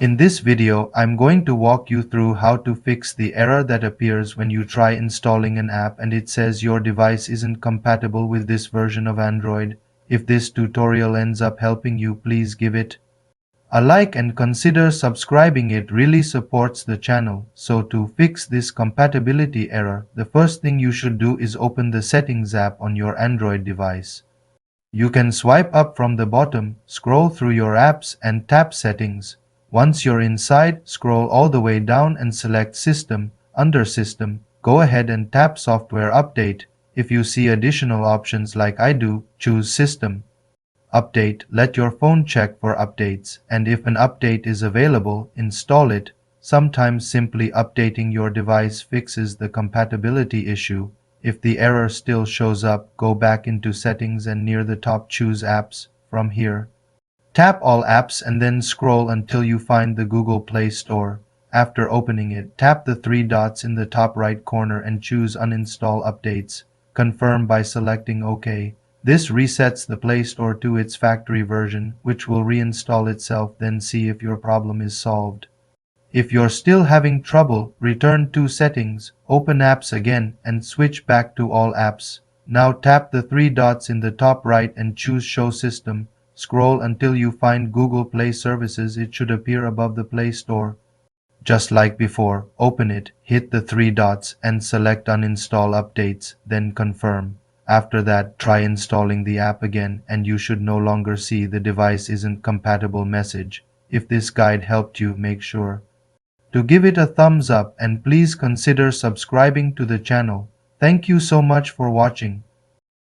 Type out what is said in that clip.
In this video, I'm going to walk you through how to fix the error that appears when you try installing an app and it says your device isn't compatible with this version of Android. If this tutorial ends up helping you, please give it a like and consider subscribing. It really supports the channel. So to fix this compatibility error, the first thing you should do is open the Settings app on your Android device. You can swipe up from the bottom, scroll through your apps and tap Settings. Once you're inside, scroll all the way down and select System. Under System, go ahead and tap Software Update. If you see additional options like I do, choose System Update. Let your phone check for updates, and if an update is available, install it. Sometimes simply updating your device fixes the compatibility issue. If the error still shows up, go back into Settings and near the top choose Apps. From here, tap All Apps and then scroll until you find the Google Play Store. After opening it, tap the three dots in the top right corner and choose Uninstall Updates. Confirm by selecting OK. This resets the Play Store to its factory version, which will reinstall itself. Then see if your problem is solved. If you're still having trouble, return to Settings, open Apps again, and switch back to All Apps. Now tap the three dots in the top right and choose Show System. Scroll until you find Google Play Services. It should appear above the Play Store. Just like before, open it, hit the three dots, and select Uninstall Updates, then Confirm. After that, try installing the app again, and you should no longer see the device isn't compatible message. If this guide helped you, make sure to give it a thumbs up and please consider subscribing to the channel. Thank you so much for watching.